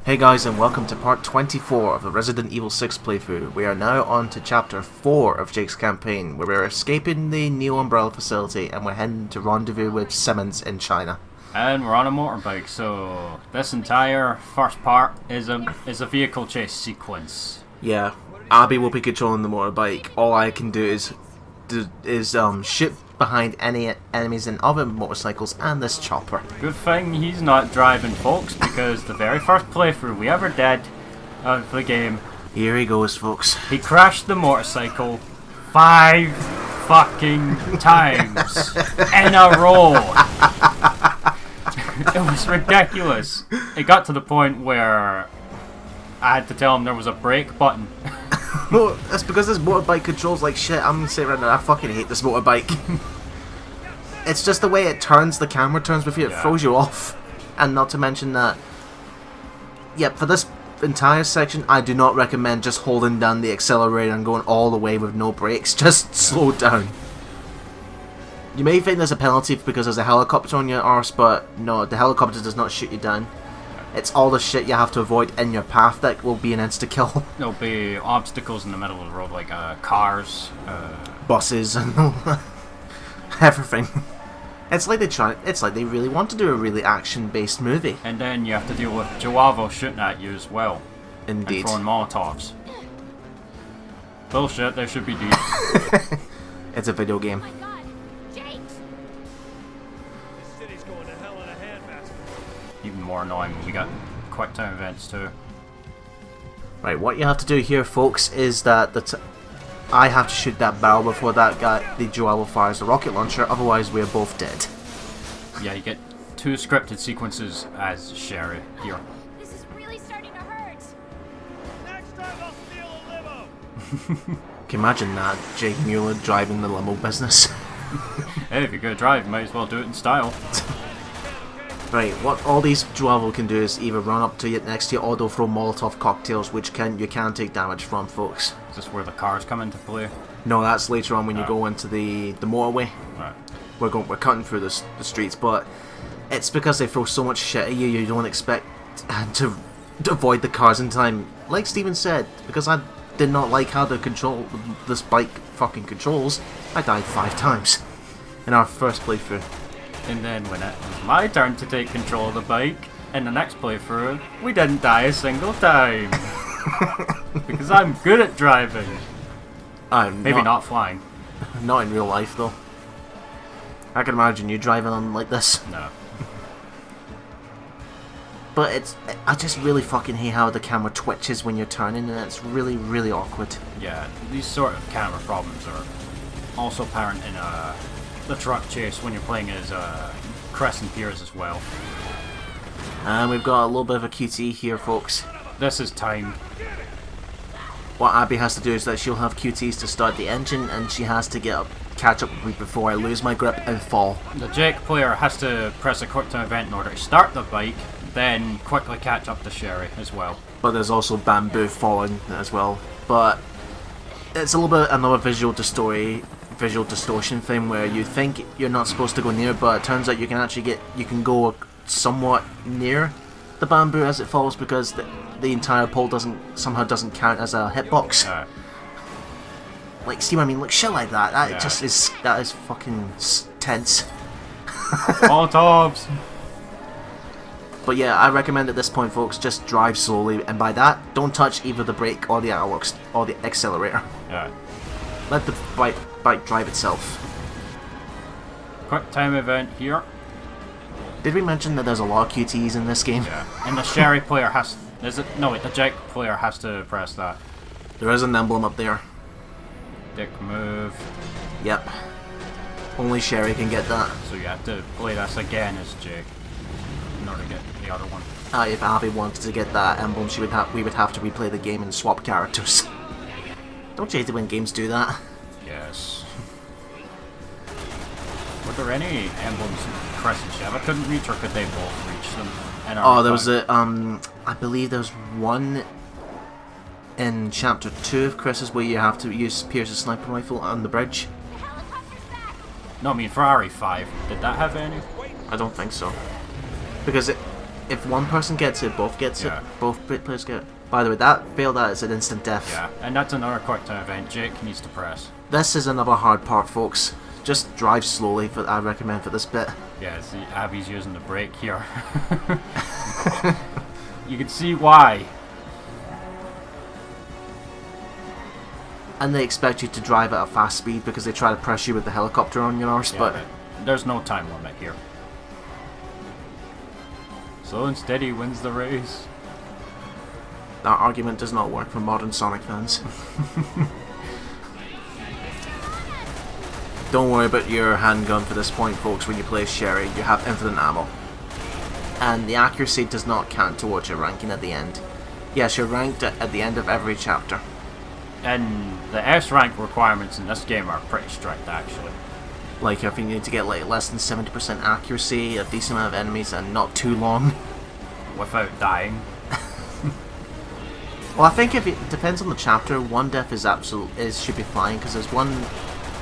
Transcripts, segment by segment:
Hey guys, and welcome to part 24 of the Resident Evil 6 playthrough. We are now on to chapter 4 of Jake's campaign, where we're escaping the Neo Umbrella facility and we're heading to rendezvous with Simmons in China. And we're on a motorbike, so this entire first part is a vehicle chase sequence. Yeah, Abby will be controlling the motorbike. All I can do is shoot behind any enemies in other motorcycles and this chopper. Good thing he's not driving, folks, because the very first playthrough we ever did of the game, Here he goes, folks. he crashed the motorcycle 5 fucking times in a row. It was ridiculous. It got to the point where I had to tell him there was a brake button. No, that's because this motorbike controls like shit. I'm gonna say right now, I fucking hate this motorbike. It's just the way it turns, the camera turns with you, it throws you off. And not to mention that, for this entire section, I do not recommend just holding down the accelerator and going all the way with no brakes. Just slow down. You may think there's a penalty because there's a helicopter on your arse, but no, the helicopter does not shoot you down. It's all the shit you have to avoid in your path that will be an insta-kill. There'll be obstacles in the middle of the road, like cars, buses, and everything. It's like they really want to do a really action-based movie. and then you have to deal with Joavo shooting at you as well. Indeed. And throwing Molotovs. Bullshit, they should be deep. It's a video game. Oh my God, Jake! This city's going to hell in a handbasket. Even more annoying when we got quick time events too. Right, what you have to do here, folks, is that I have to shoot that barrel before that guy, the Joel, fires the rocket launcher, otherwise we're both dead. Yeah, you get 2 scripted sequences as Sherry here. This is really starting to hurt. Next time I'll steal a limo. Can you imagine that? Jake Mueller driving the limo business. Hey, if you're gonna drive, you might as well do it in style. Right, what all these Joel can do is either run up to you next to you or they'll throw Molotov cocktails, which you can take damage from, folks. Is this where the cars come into play? No, that's later on when you go into the motorway. Right. We're cutting through the streets, but it's because they throw so much shit at you, you don't expect to avoid the cars in time. Like Steven said, because I did not like how this bike fucking controls, I died 5 times in our first playthrough. And then when it was my turn to take control of the bike, in the next playthrough, we didn't die a single time. Because I'm good at driving. Maybe not flying. Not in real life, though. I can imagine you driving on like this. No. But I just really fucking hate how the camera twitches when you're turning, and it's really, really awkward. Yeah, these sort of camera problems are also apparent in the truck chase when you're playing as Chris and Piers as well. And we've got a little bit of a QT here, folks. This is timed. What Abby has to do is that she'll have QTs to start the engine, and she has to catch up with me before I lose my grip and fall. The Jake player has to press a quick time event in order to start the bike, then quickly catch up to Sherry as well. But there's also bamboo falling as well. But it's a little bit another visual distortion thing where you think you're not supposed to go near, but it turns out you can go somewhat near the bamboo as it falls because the entire pole somehow doesn't count as a hitbox. Like, see what I mean? Like shit like that. That is fucking tense. Molotovs! But yeah, I recommend at this point, folks, just drive slowly, and by that, don't touch either the brake or the analog or the accelerator. Yeah. Let the bike drive itself. Quick time event here. Did we mention that there's a lot of QTs in this game? Yeah. And the Sherry player has... the Jake player has to press that. There is an emblem up there. Dick move. Yep. Only Sherry can get that. So you have to play this again as Jake in order to get the other one. If Abby wanted to get that emblem, we would have to replay the game and swap characters. Don't you hate it when games do that? Yes. Were there any emblems Chris and Sheva couldn't reach, or could they both reach them? There was I believe there was one in chapter 2 of Chris's where you have to use Pierce's sniper rifle on the bridge. No, I mean Ferrari 5. Did that have any? I don't think so. Because if one person gets it, both gets Yeah. it. Both players get it. By the way, that failed that is an instant death. Yeah, and that's another quick time event. Jake needs to press. This is another hard part, folks. Just drive slowly, I recommend for this bit. Yeah, see, Abby's using the brake here. You can see why. And they expect you to drive at a fast speed because they try to press you with the helicopter on your arse, Yeah, but there's no time limit here. So instead he wins the race. that argument does not work for modern Sonic fans. Don't worry about your handgun for this point, folks. When you play Sherry, you have infinite ammo. And the accuracy does not count towards your ranking at the end. Yes, you're ranked at the end of every chapter. And the S rank requirements in this game are pretty strict, actually. Like, if you need to get like less than 70% accuracy, a decent amount of enemies, and not too long. Without dying. Well, I think if it depends on the chapter, one death is should be fine, because there's one,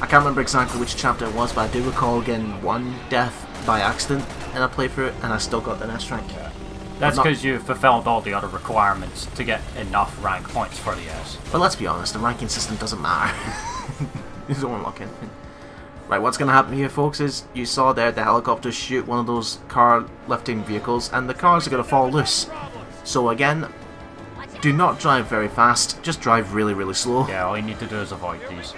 I can't remember exactly which chapter it was, but I do recall getting one death by accident in a playthrough, and I still got the S rank. Yeah. That's because you fulfilled all the other requirements to get enough rank points for the S. But let's be honest, the ranking system doesn't matter. You don't unlock anything. Right, what's going to happen here, folks, is you saw there the helicopter shoot one of those car lifting vehicles, and the cars are going to fall loose. So again, do not drive very fast, just drive really, really slow. Yeah, all you need to do is avoid these.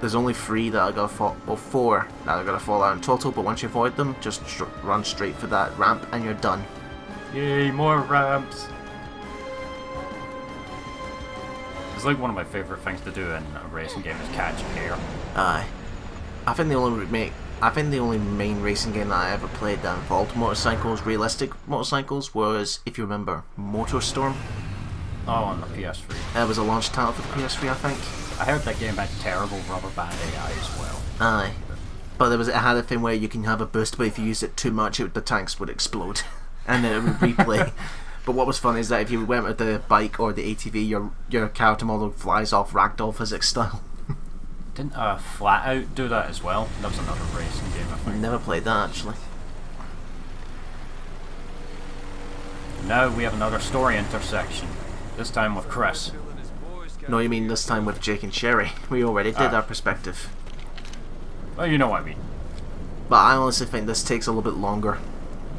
There's only 3 that are going to fall, or 4 that are going to fall out in total, but once you avoid them, just run straight for that ramp and you're done. Yay, more ramps! It's like one of my favourite things to do in a racing game is catch air. Aye. I think the only main racing game that I ever played that involved motorcycles, realistic motorcycles, was, if you remember, MotorStorm. Oh, on the PS3. It was a launch title for the PS3, I think. I heard that game had terrible rubber band AI as well. Aye. But it had a thing where you can have a boost, but if you use it too much, the tanks would explode. And then it would replay. But what was funny is that if you went with the bike or the ATV, your character model flies off ragdoll physics style. Didn't Flat Out do that as well? That was another racing game, I think. Never played that, actually. Now we have another story intersection. This time with Chris. No, you mean this time with Jake and Sherry. We already did our perspective. Well, you know what I mean. But I honestly think this takes a little bit longer.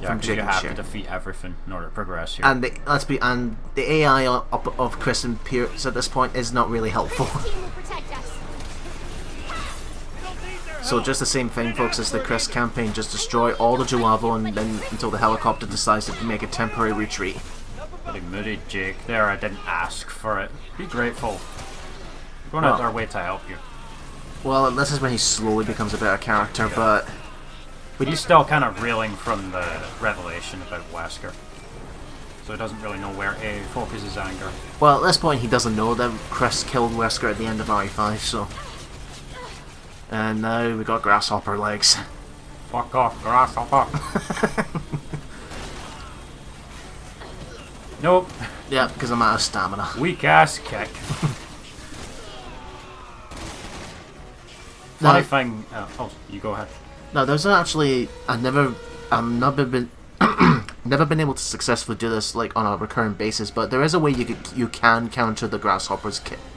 Yeah, From because Jake you and have Sherry. to defeat everything in order to progress here. And the AI of Chris and Pierce at this point is not really helpful. So just the same thing, folks, as the Chris campaign. Just destroy all the Joavo and then until the helicopter decides to make a temporary retreat. Really moody, Jake. There, I didn't ask for it. Be grateful. We're going out our way to help you. Well, this is when he slowly becomes a better character, but He's still kind of reeling from the revelation about Wesker. So he doesn't really know where to focus his anger. well, at this point he doesn't know that Chris killed Wesker at the end of RE5, so. And now we got grasshopper legs. Fuck off, grasshopper. Nope. Yeah, because I'm out of stamina. Weak ass kick. No. Funny thing. Oh, you go ahead. No, there's actually I've never been never been able to successfully do this like on a recurrent basis, but there is a way you can counter the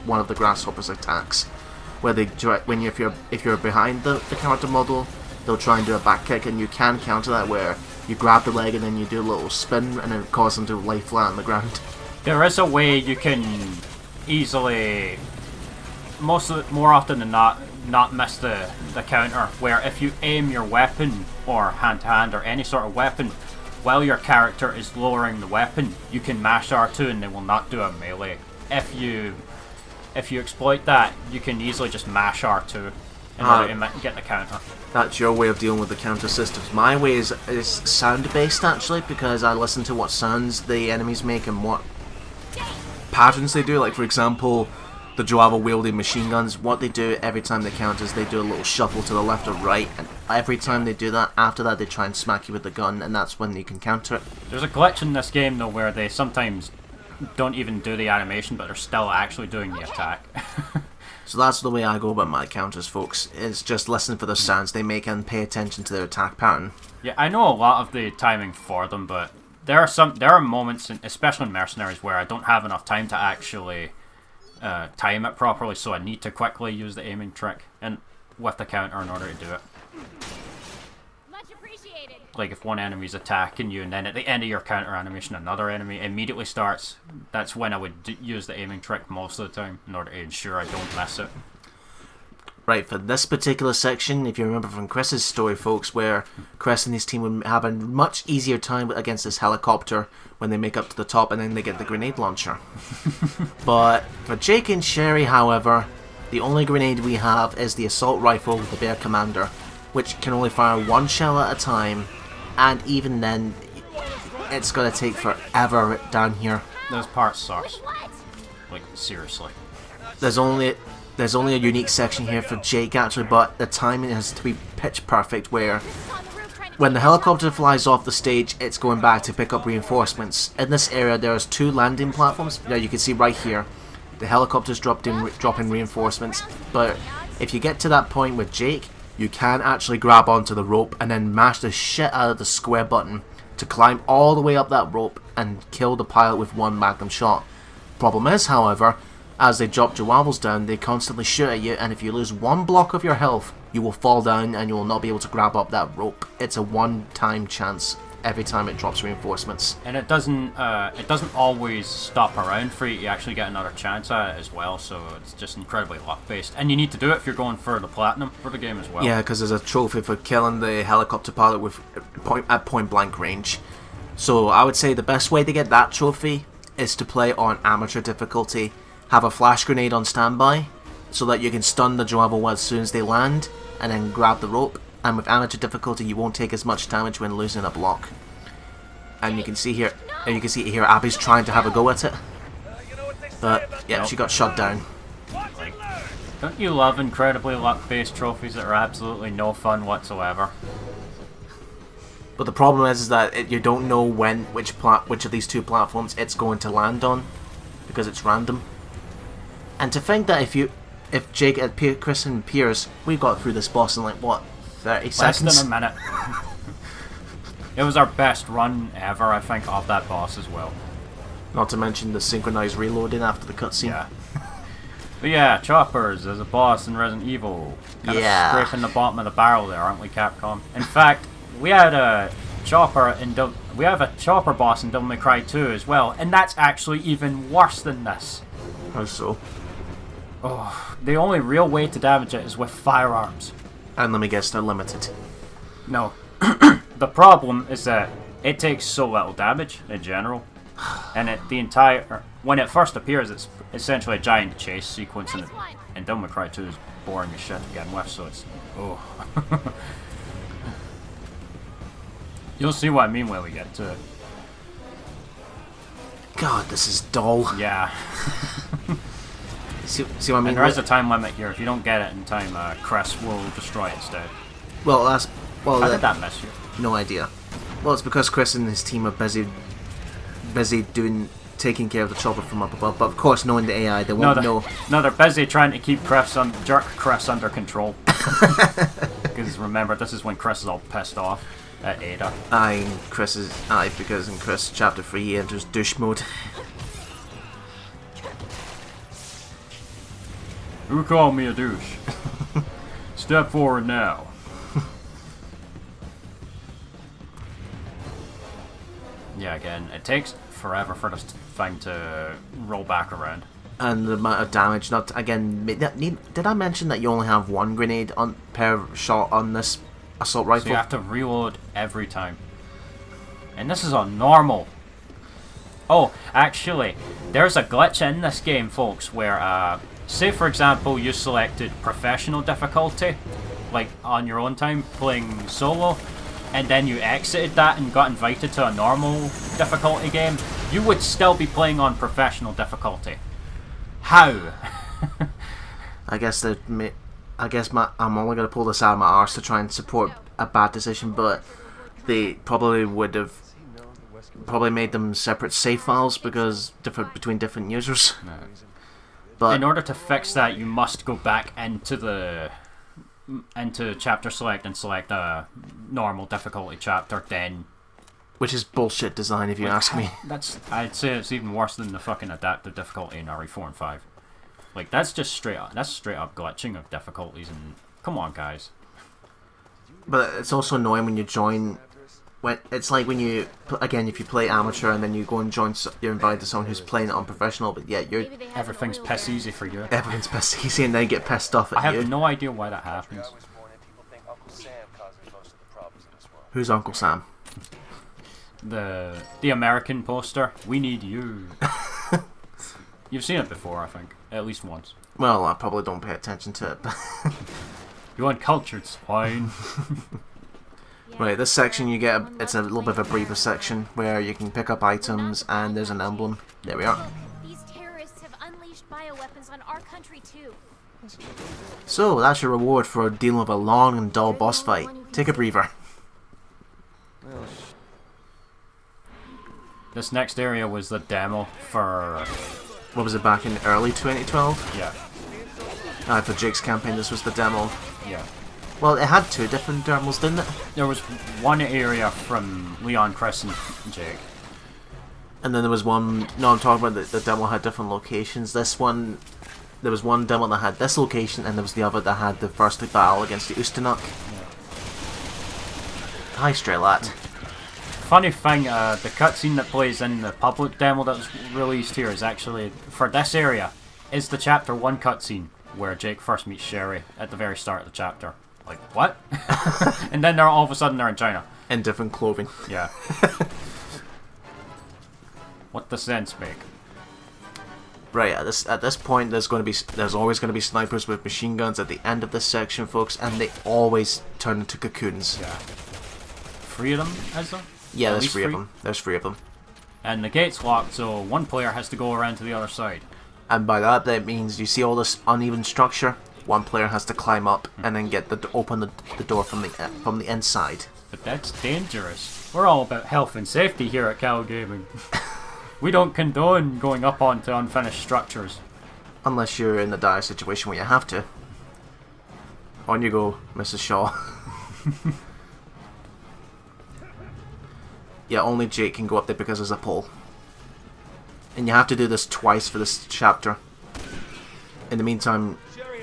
one of the grasshopper's attacks, where they if you're behind the character model, they'll try and do a back kick, and you can counter that where you grab the leg and then you do a little spin and it causes them to lay flat on the ground. There is a way you can easily, more often than not miss the counter, where if you aim your weapon or hand-to-hand or any sort of weapon while your character is lowering the weapon, you can mash R2 and they will not do a melee. If you exploit that, you can easily just mash R2 in order to get the counter. That's your way of dealing with the counter systems. My way is sound based actually, because I listen to what sounds the enemies make and what patterns they do. Like for example, the Joavo wielding machine guns, what they do every time they counter is they do a little shuffle to the left or right, and every time they do that, after that they try and smack you with the gun, and that's when you can counter it. There's a glitch in this game though where they sometimes don't even do the animation, but they're still actually doing the attack. So that's the way I go about my counters, folks. Is just listen for the sounds they make and pay attention to their attack pattern. Yeah, I know a lot of the timing for them, but there are moments, especially in Mercenaries, where I don't have enough time to actually time it properly, so I need to quickly use the aiming trick and with the counter in order to do it. Much appreciated. Like if one enemy's attacking you and then at the end of your counter animation another enemy immediately starts, that's when I would use the aiming trick most of the time in order to ensure I don't miss it. Right, for this particular section, if you remember from Chris's story, folks, where Chris and his team would have a much easier time against this helicopter when they make up to the top and then they get the grenade launcher. But for Jake and Sherry, however, the only grenade we have is the assault rifle with the Bear Commander, which can only fire one shell at a time, and even then, it's going to take forever down here. Those parts sucks. What? Like, seriously. There's only a unique section here for Jake, actually, but the timing has to be pitch perfect, where when the helicopter flies off the stage, it's going back to pick up reinforcements. In this area, there's 2 landing platforms. Now you can see right here, the helicopter's dropping reinforcements, but if you get to that point with Jake, you can actually grab onto the rope and then mash the shit out of the square button to climb all the way up that rope and kill the pilot with one magnum shot. Problem is, however, as they drop Jawavels down, they constantly shoot at you, and if you lose one block of your health, you will fall down and you will not be able to grab up that rope. It's a one-time chance every time it drops reinforcements. And it doesn't always stop around for you. You actually get another chance at it as well, so it's just incredibly luck-based. And you need to do it if you're going for the platinum for the game as well. Yeah, because there's a trophy for killing the helicopter pilot with at point-blank range. So I would say the best way to get that trophy is to play on amateur difficulty. Have a flash grenade on standby so that you can stun the Jawavel as soon as they land and then grab the rope. And with amateur difficulty, you won't take as much damage when losing a block. And you can see here, Abby's trying to have a go at it, but yeah, she got shot down. Like, don't you love incredibly luck-based trophies that are absolutely no fun whatsoever? But the problem is that you don't know which of these 2 platforms it's going to land on, because it's random. And to think that if Jake, Chris and Piers, we got through this boss in like what, 30 seconds? Less than a minute. It was our best run ever, I think, of that boss as well. Not to mention the synchronized reloading after the cutscene. Yeah. But yeah, choppers as a boss in Resident Evil. Kind of scraping the bottom of the barrel there, aren't we, Capcom? In fact, we had a chopper boss in Devil May Cry 2 as well, and that's actually even worse than this. How so? Oh, the only real way to damage it is with firearms. And let me guess, they're limited. No. The problem is that it takes so little damage in general, and when it first appears, it's essentially a giant chase sequence, and Devil May Cry 2 is boring as shit to begin with, so it's You'll see what I mean when we get to it. God, this is dull. Yeah. See what I mean? And there is a time limit here. If you don't get it in time, Cress will destroy it instead. Well, How did that miss you? No idea. Well, it's because Chris and his team are busy taking care of the chopper from up above. But of course, knowing the AI, they won't know. No, they're busy trying to keep jerk Chris under control. Because remember, this is when Chris is all pissed off at Ada. Because in Chris Chapter 3 he enters douche mode. Who called me a douche? Step forward now. Yeah, again, it takes forever for this thing to roll back around. And the amount of damage, did I mention that you only have 1 grenade per shot on this assault rifle? So you have to reload every time. And this is on normal. Oh, actually, there's a glitch in this game, folks, where, say for example, you selected professional difficulty, like on your own time, playing solo, and then you exited that and got invited to a normal difficulty game, you would still be playing on professional difficulty. How? I'm only going to pull this out of my arse to try and support a bad decision, but they probably would have made them separate save files because between different users. But in order to fix that, you must go back into chapter select and select a normal difficulty chapter. Then, which is bullshit design, if you ask me. I'd say it's even worse than the fucking adaptive difficulty in RE4 and 5. Like, that's just straight up glitching of difficulties, and come on, guys. But it's also annoying when you join. It's like when you, again, if you play amateur and then you go and join, you're invited to someone who's playing it on professional, but yeah, everything's piss easy for you. Everything's piss easy, and they get pissed off at you. I have no idea why that happens. Who's Uncle Sam? The American poster. We need you. You've seen it before, I think, at least once. Well, I probably don't pay attention to it. But you uncultured swine. Right, this section you get, it's a little bit of a briefer section where you can pick up items and there's an emblem. There we are. These terrorists have unleashed bioweapons on our country too. So, that's your reward for dealing with a long and dull boss fight. Take a breather. This next area was the demo for... What was it, back in early 2012? Yeah. For Jake's campaign, this was the demo. Yeah. Well, it had two different demos, didn't it? There was one area from Leon, Chris, and Jake. And then there was one... No, I'm talking about the demo had different locations. This one... There was one demo that had this location, and there was the other that had the first battle against the Ustanuk. Yeah. Hi, Straylat. Funny thing, the cutscene that plays in the public demo that was released here is actually, for this area, is the chapter 1 cutscene, where Jake first meets Sherry at the very start of the chapter. Like, what? And then all of a sudden they're in China. In different clothing. Yeah. What does sense make? Right, at this point there's always going to be snipers with machine guns at the end of this section, folks, and they always turn into cocoons. Yeah. 3 of them, is there? Yeah, there's 3 of them. There's 3 of them. And the gate's locked, so one player has to go around to the other side. And by that means you see all this uneven structure. One player has to climb up and then open the door from the inside. But that's dangerous. We're all about health and safety here at Cal Gaming. We don't condone going up onto unfinished structures. Unless you're in a dire situation where you have to. On you go, Mrs. Shaw. Yeah, only Jake can go up there because there's a pole. And you have to do this twice for this chapter. In the meantime,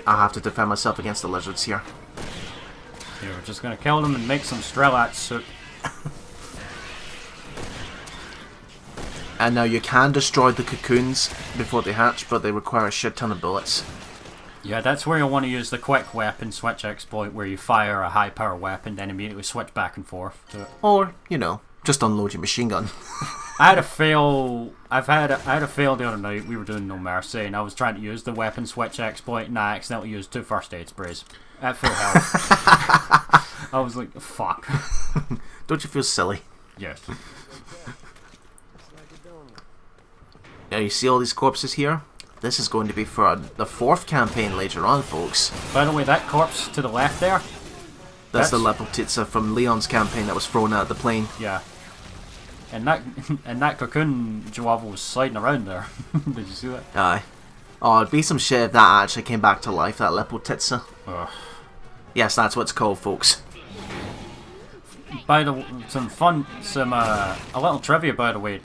I have to defend myself against the lizards here. Yeah, we're just gonna kill them and make some Strelats soup. And now you can destroy the cocoons before they hatch, but they require a shit ton of bullets. Yeah, that's where you'll want to use the quick weapon switch exploit, where you fire a high power weapon, then immediately switch back and forth to it. Or, you know, just unload your machine gun. I had a fail the other night. We were doing No Mercy, and I was trying to use the weapon switch exploit, and I accidentally used 2 first aid sprays at full health. I was like, fuck. Don't you feel silly? Yes. Now you see all these corpses here? This is going to be for the 4th campaign later on, folks. By the way, that corpse to the left there? That's the Lepeltitsa from Leon's campaign that was thrown out of the plane. Yeah. And that cocoon Joava was sliding around there. Did you see that? Aye. Oh, it'd be some shit if that actually came back to life, that Lepeltitsa. Ugh. Yes, that's what it's called, folks. A little trivia, by the way.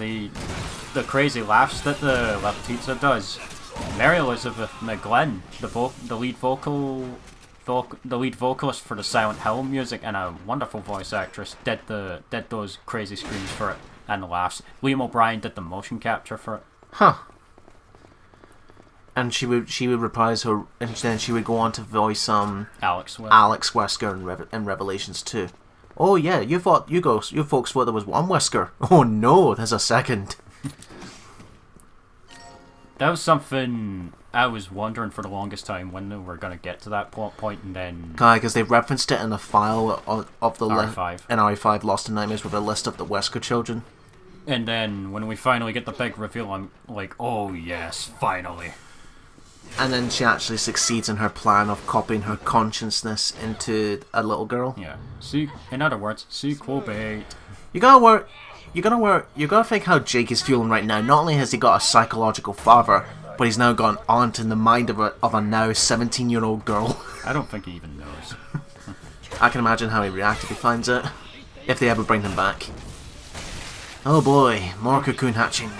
The crazy laughs that the Lepeltitsa does. Mary Elizabeth McGlynn, the lead vocalist for the Silent Hill music and a wonderful voice actress, did those crazy screams for it and the laughs. Liam O'Brien did the motion capture for it. Huh. And she would reprise her, and then she would go on to voice Alex Wesker in Revelations 2. Oh yeah, you folks thought there was one Wesker. Oh no, there's a second. That was something I was wondering for the longest time when they were going to get to that point, and then... Because they referenced it in a file of the RE5. In RE5 Lost in Nightmares with a list of the Wesker children. And then when we finally get the big reveal, I'm like, oh yes, finally. And then she actually succeeds in her plan of copying her consciousness into a little girl. Yeah. In other words, sequel bait. You gotta think how Jake is feeling right now. Not only has he got a psychological father, but he's now got an aunt in the mind of a now 17-year-old girl. I don't think he even knows. I can imagine how he'd react if he finds it. If they ever bring him back. Oh boy, more cocoon hatching.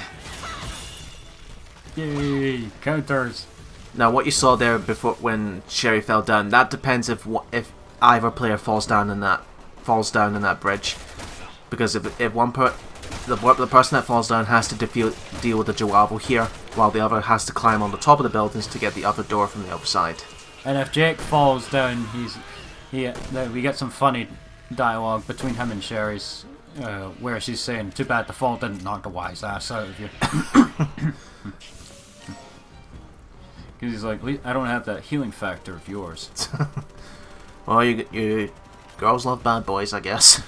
Yay, counters. Now what you saw there before when Sherry fell down, that depends if either player falls down in that bridge. Because if the person that falls down has to deal with the Jawabo here, while the other has to climb on the top of the buildings to get the other door from the other side. And if Jake falls down, we get some funny dialogue between him and Sherry's, where she's saying, "Too bad the fall didn't knock the wise ass out of you." Because he's like, "I don't have that healing factor of yours." Well, you girls love bad boys, I guess.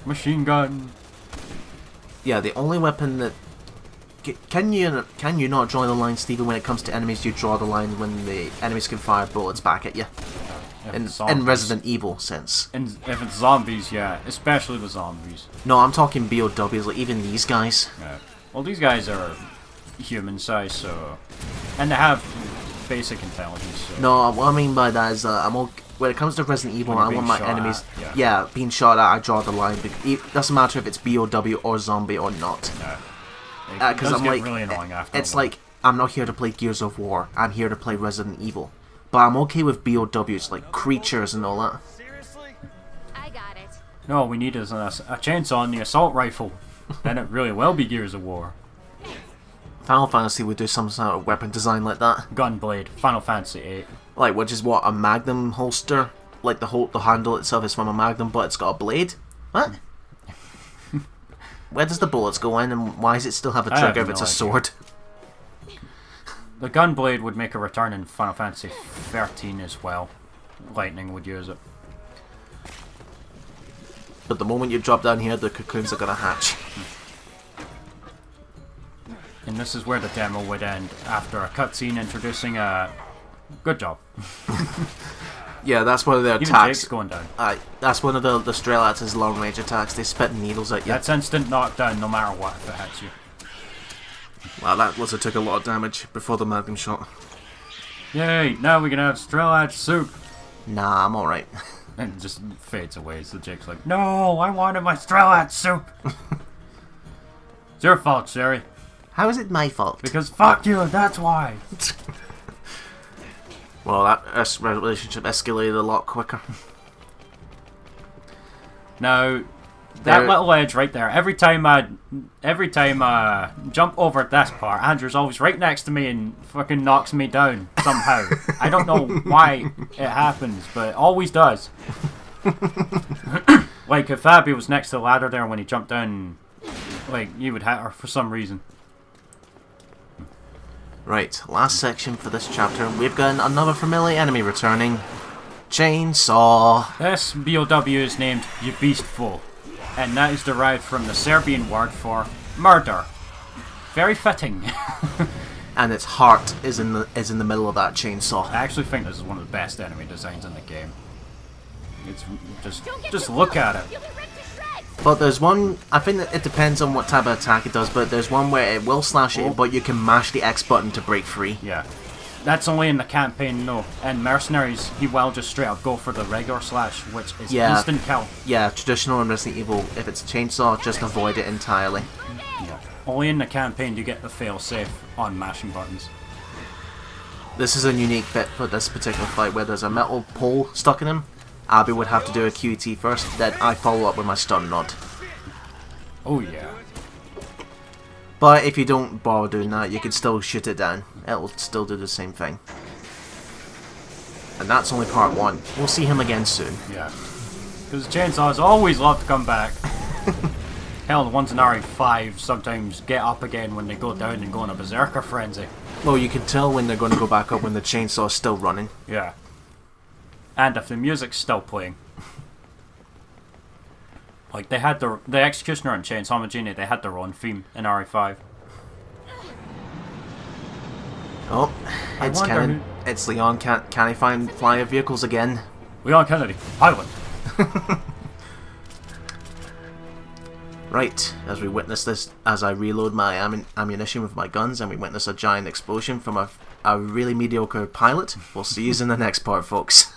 Machine gun. Yeah, the only weapon that can you not draw the line, Stephen? When it comes to enemies, you draw the line when the enemies can fire bullets back at you. In Resident Evil sense. And if it's zombies, yeah, especially the zombies. No, I'm talking BOWs, like even these guys. Yeah. Well, these guys are human size, so, and they have basic intelligence. So. No, what I mean by that is when it comes to Resident Evil, I want my enemies. Being shot at, I draw the line. It doesn't matter if it's BOW or zombie or not. Because I'm like, really annoying after it's like I'm not here to play Gears of War. I'm here to play Resident Evil. But I'm okay with BOWs, like creatures and all that. Seriously? I got it. No, we need is a chainsaw and the assault rifle. Then it really will be Gears of War. Final Fantasy would do some sort of weapon design like that. Gunblade, Final Fantasy VIII. Like, which is what, a Magnum holster? Like the handle itself is from a Magnum, but it's got a blade? What? Where does the bullets go in, and why does it still have a trigger if it's a sword? The Gunblade would make a return in Final Fantasy 13 as well. Lightning would use it. But the moment you drop down here, the cocoons are gonna hatch. And this is where the demo would end, after a cutscene introducing a... Good job. Yeah, that's one of their Even attacks. Jake's going down. That's one of the Strelats' long-range attacks. They spit needles at you. That's instant knockdown no matter what if it hits you. Well, that also took a lot of damage before the Magnum shot. Yay, now we can have Strelat soup. Nah, I'm alright. And it just fades away, so Jake's like, no, I wanted my Strelat soup. It's your fault, Sherry. How is it my fault? Because fuck you, that's why. Well, that relationship escalated a lot quicker. Now, that little edge right there, every time I jump over this part, Andrew's always right next to me and fucking knocks me down somehow. I don't know why it happens, but it always does. Like, if Abby was next to the ladder there when he jumped down, like, you would hit her for some reason. Right, last section for this chapter. We've got another familiar enemy returning. Chainsaw. This BOW is named Ubistvo, and that is derived from the Serbian word for murder. Very fitting. And its heart is in the middle of that chainsaw. I actually think this is one of the best enemy designs in the game. It's just look at it. You'll be ripped to shreds. But there's one, I think that it depends on what type of attack it does, but there's one where it will slash it, but you can mash the X button to break free. Yeah. That's only in the campaign, no. And Mercenaries, he will just straight up go for the regular slash, which is instant kill. Yeah, traditional in Resident Evil, if it's a chainsaw, just avoid it entirely. Yeah. Only in the campaign do you get the fail-safe on mashing buttons. This is a unique bit for this particular fight, where there's a metal pole stuck in him. Abby would have to do a QT first, then I follow up with my stun nod. Oh yeah. But if you don't bother doing that, you can still shoot it down. It'll still do the same thing. And that's only part 1. We'll see him again soon. Yeah. Because chainsaws always love to come back. Hell, the ones in RE5 sometimes get up again when they go down and go on a berserker frenzy. Well, you can tell when they're going to go back up when the chainsaw's still running. Yeah. And if the music's still playing. Like, they had the Executioner and Chainsaw Magini, they had their own theme in RE5. Oh, it's Cannon. It's Leon. Can he find flying vehicles again? Leon Kennedy, pilot. Right, as we witness this, as I reload my ammunition with my guns and we witness a giant explosion from a really mediocre pilot, we'll see you in the next part, folks.